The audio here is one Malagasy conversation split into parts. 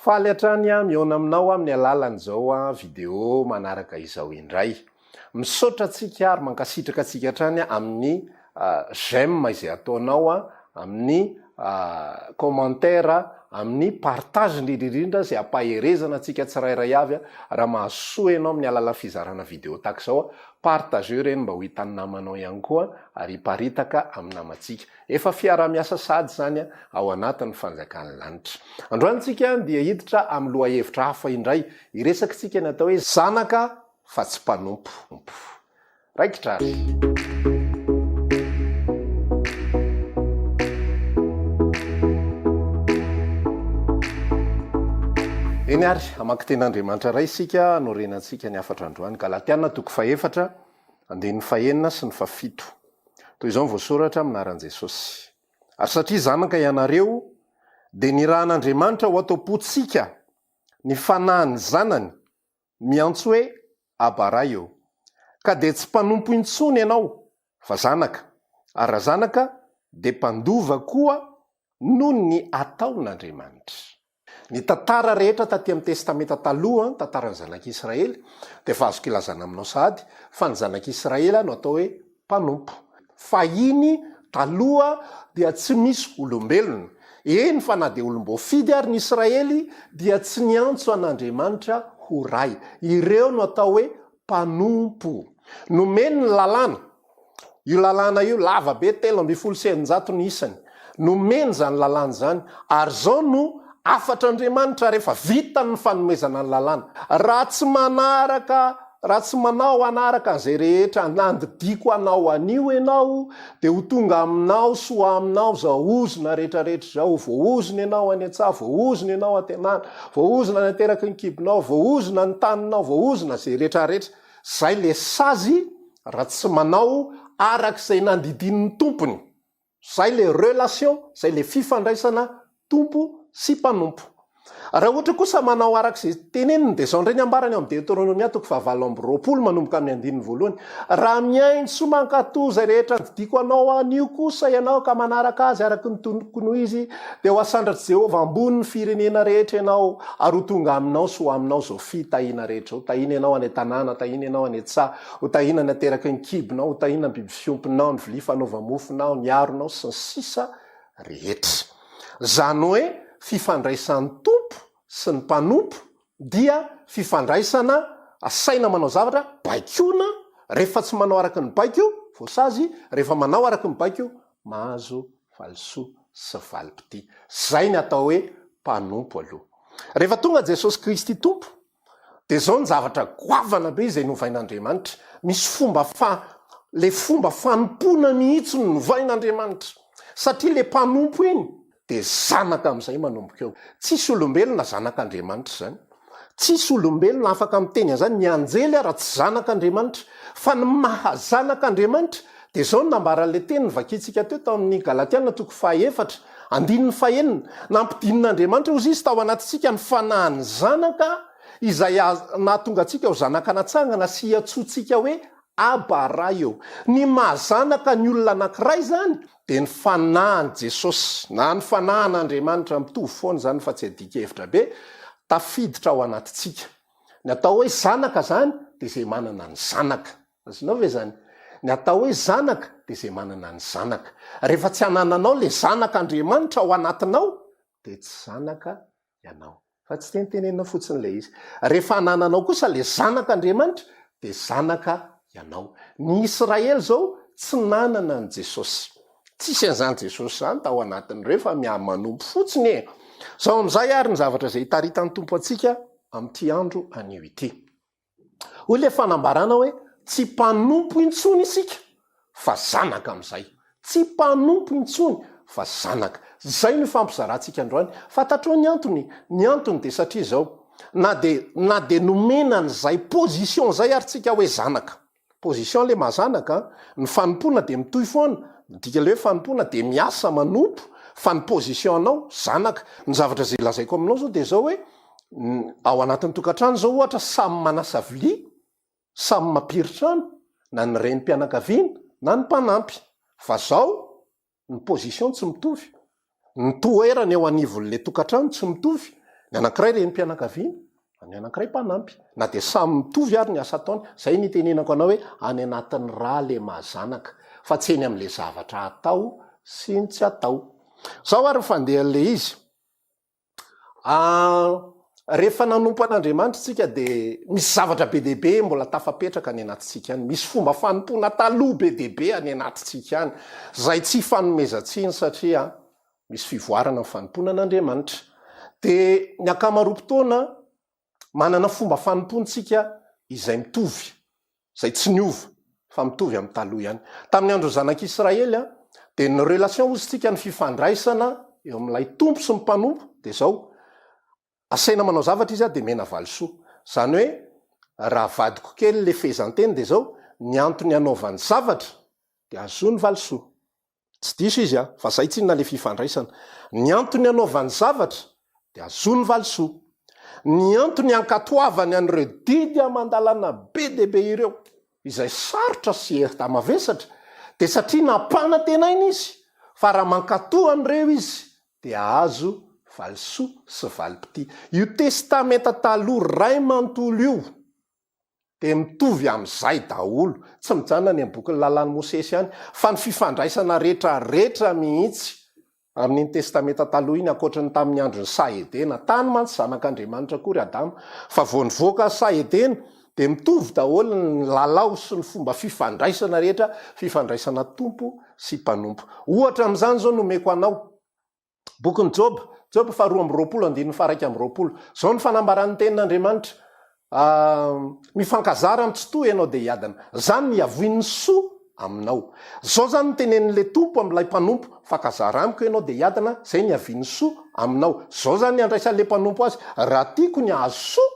Faly hatrany miona aminao amin'ny alalan'izao vidéo manaraka izao indray. Misaotra antsika ary mankasitraka antsika hatrany amin'ny j'aime izay ataonao amin'ny commentaire, amin'ny partage indrindra izay ampaherezana antsika tsirairay avy raha mahasoa ianao amin'ny alalan'ny fizarana vidéo tahaka izao. Partage reny mba ho hitan'ny namanao ihany koa ary hiparitaka amin'ny namantsika. Efa fiara-miasa sady zany ao anatin'ny fanjakan'ny lanitra. Androantsika dia hiditra amin'ny lohahevitra hafa indray. Iresaka tsika natao hoe zanaka fa tsy mpanompo. Raikitra ary. Eny ary, amaky ten'Andriamanitra ray isika no renantsika ny afatra androany. Galatiana 4:4, andininy 5 sy ny 7. Toy izao voasoratra aminaran'i Jesosy. Ary satria zanaka ianareo, dia ny rahan'Andriamanitra ho atao-potsika ny fanahiny zanany, miantso hoe Abaraio. Ka dia tsy mpanompo intsony ianao, fa zanaka. Ary raha zanaka, dia mpandova koa noho ny ataon'Andriamanitra. Ny tantara rehetra taty amin'ny testamenta taloha, tantaran'ny zanak'Israely, dia efa azoko ilazana aminao sahady fa ny zanak'Israely no atao hoe mpanompo. Fa iny taloha dia tsy misy olombelona. Eny fa na dia olom-boafidy ary ny Israely dia tsy niantso an'Andriamanitra ho ray. Ireo no atao hoe mpanompo. Nomeny ny lalàna. Io lalàna io lava be 300 ny isany. Nomeny zany lalàna zany. Ary zao no afatr'Andriamanitra rehefa vita ny fanomezana ny lalàna. Raha tsy manao anaraka an'izay rehetra nandidiko anao anio ianao, dia ho tonga aminao soa aminao zao ozona rehetrarehetra zao, voaozona ianao any an-tsaha, voaozona ianao an-tenana, voaozona nateraky ny kibonao, voaozona ny taninao, voaozona zay rehetrarehetra. Zay le sazy raha tsy manao arak'izay nandidin'ny tompony. Zay le relation, zay le fifandraisana tompo sy mpanompo. Raha ohatra kosa manao arak'izay teneniny dia zao ndray ny ambarany amin'ny Deutéronomia 4:20 manomboka amin'ny 1:1. Raha miainy sy mankatoy zay rehetra nididiko anao anio kosa ianao ka manaraka azy araky ny tompoko noho izy, dia ho asandratry Jehovah ambony ny firenena rehetra ianao, ary ho tonga aminao sy ho aminao zao fitahiana rehetra. Ho tahina ianao any an-tanàna, tahina ianao any an-tsaha, ho tahina ny ateraky ny kibonao, ho tahina ny biby fiompinao, ny vilia fanaova-mofonao, ny aronao sy ny sisa rehetra. Zany hoe fifandraisan'ny tompo sy ny mpanompo dia fifandraisana asaina manao zavatra baikona. Rehefa tsy manao araky ny baiko voasazy, rehefa manao araky ny baiko mahazo valisoa sy valim-pity. Zay ny atao hoe mpanompo aloha. Rehefa tonga Jesosy Kristy tompo, dia zao ny zavatra goavana be izay novain'Andriamanitra. Misy le fomba fanompona mihitsy no novain'Andriamanitra, satria le mpanompo iny dia zanaka amin'izay manomboka eo. Tsisy olombelona zanak'Andriamanitra zany. Tsisy olombelona afaka miteny an'izany. Ny anjely raha tsy zanak'Andriamanitra, fa ny mahazanak'Andriamanitra dia zao no nambaran'le teny vakitsika teo tao amin'ny Galatiana 4:4, andininy 5. Nampidin'Andriamanitra ozy izy tao anatintsika ny fanahiny zanaka, izay nahatonga antsika ho zanaka natsangana sy hiantsoantsika hoe Abaraio. Ny mahazanaka ny olona anankiray zany dia ny fanahiny Jesosy, na ny fanahin'Andriamanitra mitovy foana zany fa tsy adika hevitra be, tafiditra ao anatintsika. Ny atao hoe zanaka zany dia izay manana ny zanaka. Azinao ve zany? Ny atao hoe zanaka dia izay manana ny zanaka. Rehefa tsy hanananao le zanak'Andriamanitra ao anatinao, dia tsy zanaka ianao. Fa tsy tenitenenina fotsiny le izy. Rehefa hanananao kosa le zanak'Andriamanitra, dia zanaka ianao. Ny Israely zao tsy nanana ny Jesosy. Tsisy an'izany Jesosy zany tao anatiny ireo fa manompo fotsiny e. Zao amin'izay ary ny zavatra izay hitaritan'ny tompo antsika amin'ity andro anio ity. Hoy le fanambarana hoe tsy mpanompo intsony isika fa zanaka amin'izay. Tsy mpanompo intsony fa zanaka. Zay no fampizarantsika androany. Fantatrao ny antony. Ny antony dia satria zao, na dia nomena n'izay position zay ary tsika hoe zanaka. Position le mazanaka, ny fanompona dia mitohy foana. Dika le hoe fanompona dia miasa manompo, fa ny position anao zanaka. Ny zavatra zay lazaiko aminao zao dia zao hoe ao anatin'ny tokantrano zao ohatra samy manasa vilia, samy mampiritrano, na ny renim-pianakaviana na ny mpanampy. Fa zao ny position tsy mitovy. Ny toerana eo anivon'le tokantrano tsy mitovy. ny anankiray renim-pianakaviana ny anankiray mpanampy na de samy mitovy ary ny asa taony. Zay nitenenako anao hoe any anatin'ny raha le mahazanaka fa tsy eny am'le zavatra atao sy ny tsy atao. Zao ary fandeha an'le izy rehefa nanompo an'Andriamanitra tsika de misy zavatra be dehibe mbola tafapetraka any anatintsika any, misy fomba fanompona taloha be dehibe any anatintsika any zay tsy fanomezantsiny satria misy fivoarana ny fanompona an'Andriamanitra. De ny akamaroam-potoana manana fomba fanompontsika izay mitovy, zay tsy niova fa mitovy amin'ny taloha ihany. Tamin'ny andro zanak'Israely de ny relation ozytsika ny fifandraisana eo amin'ilay tompo sy ny mpanompo de zao asaina manao zavatra izy de mena valisoa. Zany hoe raha vadiko kely le fehezanteny de zao ny antony anaovany zavatra de azo ny valisoa. Tsy diso izy fa zay tsinona le fifandraisana. Ny antony anaovany zavatra de azo ny valisoa. Ny antony ankatoavany an'ireo didy amandalana be dehibe ireo izay sarotra sy mavesatra de satria napana tenaina izy, fa raha mankatoa an'ireo izy de azo valisoa sy valipiti. Io testamenta taloha ray manontolo io de mitovy am'izay daholo, tsy mijanona ny boky lalàn'ny Mosesy ihany fa ny fifandraisana rehetrarehetra mihitsy amin'iny testamenta taloha iny, ankoatrany tamin'ny androny Saedena, tany mantsy zanak'Andriamanitra kory Adama, fa vao nivoaka Saedena de mitovy daholo ny lalao sy ny fomba fifandraisana rehetra, fifandraisana tompo sy mpanompo. Ohatra am'izany zao nomeko anao bokin'ny Job 4:20 zao ny fanambaran'ny tenin'Andriamanitra: mifankazara mitsitoa ianao de hiadana, zany ny avoin'ny soa aminao. Zao zany ny tenen'le tompo am'ilay mpanompo: fankazara amiko ianao de hiadana, zay ny avian'ny soa aminao. Zao zany ny andraisan'le mpanompo azy: raha tiako ny azo soa,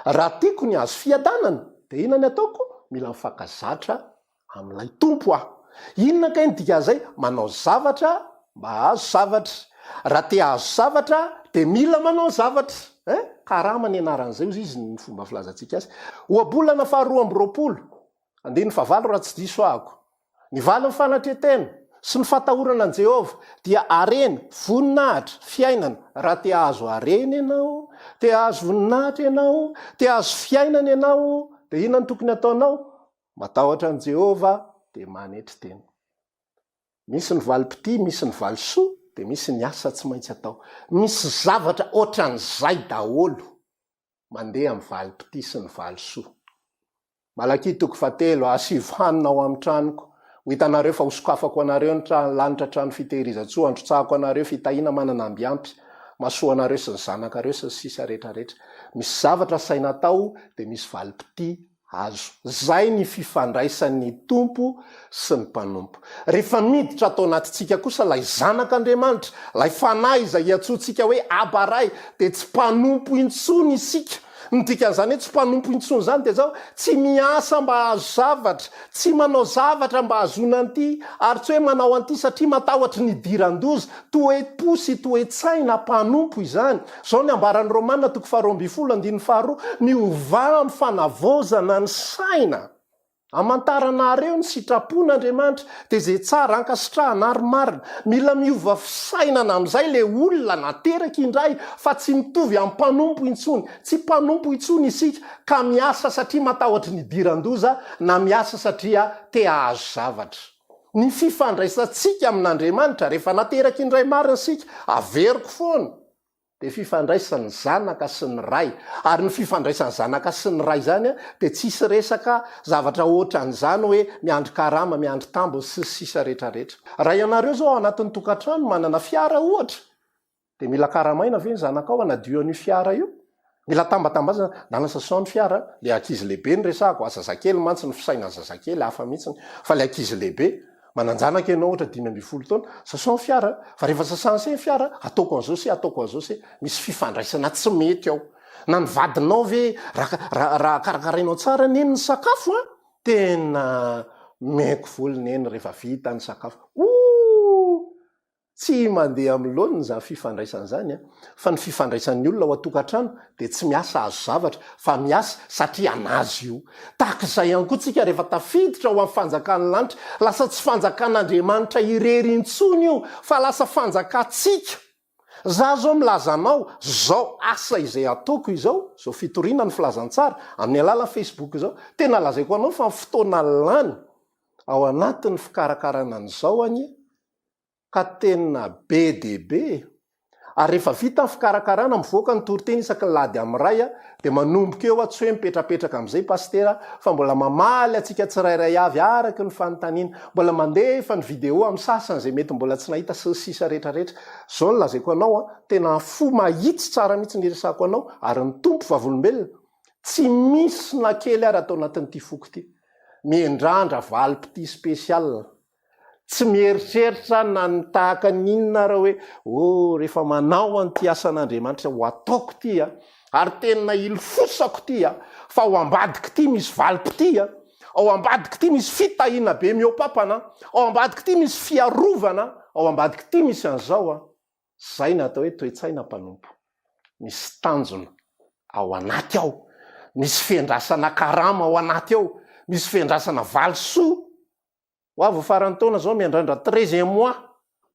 raha tiako ny azo fiadanana de inona ny ataoko? Mila mifankazatra am'ilay tompo aho. Inona ka ny dikazay? Manao zavatra mba azo zavatra. Raha te azo zavatra de mila manao zavatra. Karama ny anaran'izay izy ny fomba filazantsika azy. Ohabolana faharoa amby roapolo, 15 raha tsy diso ahako. Ny valin'ny fanatretena sy ny fatahorana an' Jehova dia areny, voninahitra, fiainana. Raha te azo areny ianao, te azo voninahitra ianao, te azo fiainana ianao, de inona ny tokony ataonao? Matahotra an' Jehova de manetry teny. Misy ny valipiti, misy ny valisoa, de misy ny asa tsy maintsy atao. Misy zavatra ohatran'izay daholo mandeha amin'ny valipiti sy ny valisoa. Malak'i 7:7 ao amin'ny tranoko. Ho hitanareo fa hosokafako anareo ny lanitra trano fitehirizan-tsoa, androtsahako anareo fitahina manana ambiampy, masoa anareo sy ny zanakareo sy ny sisa rehetrarehetra. Misy zavatra saina atao de misy valipiti azo. Zay ny fifandraisan'ny tompo sy ny mpanompo. Rehefa miditra atao anatintsika kosa lay zanak'Andriamanitra, lay fanahy izay iantsoantsika hoe abaray, de tsy mpanompo intsony isika. Ny dikan'izany hoe tsy mpanompo intsony zany de zao tsy miasa mba azo zavatra, tsy manao zavatra mba hazona an'ity, ary tsy hoe manao an'ity satria matahotra ny idiran-doza, toe-po sy toe-tsaina mpanompo izany. Zao ny ambaran'ny Romanina 12:2, miovà amin'ny fanavozana ny saina, amantaranareo ny sitrapon'Andriamanitra de zay tsara ankasitrahana ary marina. Mila miova fisainana am'izay le olona nateraka indray, fa tsy mitovy amin'ny mpanompo intsony. Tsy mpanompo intsony isika ka miasa satria matahotra ny idiran-doza, na miasa satria te ahazo zavatra. Ny fifandraisantsika amin'Andriamanitra rehefa nateraka indray marina sika, averiko foana, de fifandraisan'ny zanaka sy ny ray. Ary ny fifandraisan'ny zanaka sy ny ray zany de tsisy resaka zavatra ohatran'izany hoe miandry karama, miandry tambo sy sisa rehetrarehetra. Raha ianareo zao anatin'ny tokantrano manana fiara ohatra, de mila karamaina ve ny zanakao anadio an'io fiara io? Mila tambatambazana, nalasa sao ny fiara? Le ankizy lehibe ny resako, zazakely mantsy ny fisaina zazakely hafa mihitsiny, fa le ankizy lehibe mananjanaka ianao ohatra 5 taona, sasao ny fiara. Fa rehefa sasansy ny fiara, ataoko an'izao se, ataoko an'izao se. Misy fifandraisana tsy mety ao. Na ny vadinao ve raha karakarainao tsara neny ny sakafo tena meko volony eny rehefa vita ny sakafo. Tsy mandeha am'lony za fifandraisana zany fa ny fifandraisan'ny olona ao atokantrano de tsy miasa azo zavatra, fa miasa satria anazy io. Tahak'izay ihany koa tsika rehefa tafiditra ao amin'ny fanjakan'ny lanitra, lasa tsy fanjakan'Andriamanitra irery intsony io, fa lasa fanjakatsika. za zao milaza anao zao asa izay ataoko izao zao fitoriana ny filazantsara amin'ny alala Facebook zao tena lazaiko anao fa fotoana lany ao anatin'ny fikarakarana an'izao any ka tena be deaibe ary rehefa vita ny fikarakarana mivoaka ny toriteny isaky lady am'ray dia manomboka eo tsy hoe mipetrapetraka amin'izay pastera fa mbola mamaly atsika tsirairay avy araky ny fanontaniana mbola mandefa ny video amin'ny sasany zay mety mbola tsy nahita sisa rehetrarehetra zao ny lazaiko anao tena fo mahitsy tsara mihitsy ny resako anao ary ny tompo vavolombelona tsy misy na kely ary atao anatin'ity foko ity miendrandra valipiti spesial tsy mieritreritra na ny tahaka ninona raha hoe rehefa manao an'ity asan'Andriamanitra ho ataoko ty ary tena ilofosako ty fa ao ambadika ty misy valipiti ao ambadika ty misy fitahiana be miopapana ao ambadika ty misy fiarovana ao ambadika ty misy an'izao zay natao hoe toetsaina mpanompo misy tanjona ao anaty ao misy fiandrasana karama ao anaty ao misy fiandrasana valisoa ho avy farany taona zao miandrandra 13e mois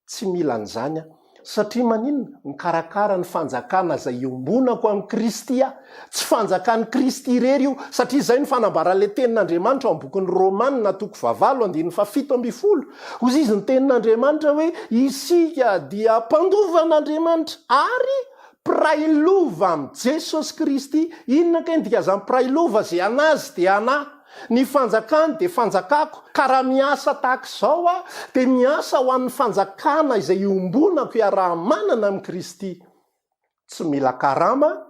tsy mila an'izany satria maninona mikarakara ny fanjakana zay iombonako amin'ny Kristy tsy fanjakan'ny Kristy irery io satria zay ny fanambarale tenin'Andriamanitra ao am-bokin'ny Romanina 7:7 hozy izy ny tenin'Andriamanitra hoe isika dia mpandovan'Andriamanitra ary prailova amin'ny Jesosy Kristy inona ka indikazany prailova zay anazy dia anahy ny fanjakany dia fanjakako ka raha miasa tahaka izao dia miasa ho an'ny fanjakana izay iombonako iaraha-manana amin'ny Kristy tsy mila karama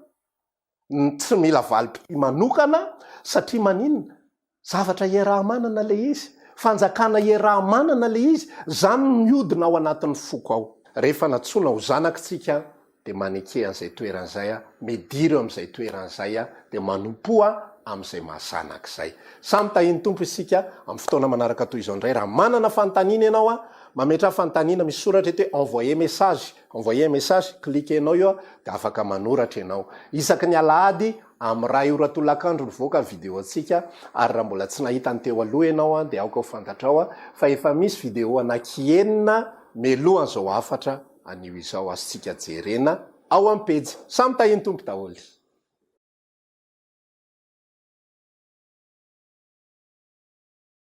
tsy mila valipiti manokana satria maninona zavatra iaraha-manana le izy fanjakana iaraha-manana le izy zany miodina ao anatin'ny foko ao rehefa natsona ho zanakitsika dia maneke an'izay toeran'izay mediry amin'izay toeran'izay dia manompoa amin'izay mahazanak'izay samy tahiny tompo isika amin'ny fotoana manaraka toy izao indray raha manana fanontaniana ianao mametra fanontaniana misy soratra eto hoe envoyer message klikenao io dia afaka manoratra ianao isaky ny alahady amin'ny raha oratolakandro nivoaka video atsika ary raha mbola tsy nahita ny teo aloha ianao dia aoka ho fantatrao fa efa misy video anankienina melohan'izao afatra anio izao azontsika jerena ao amin'ny pejy samy tahiny tompo daholo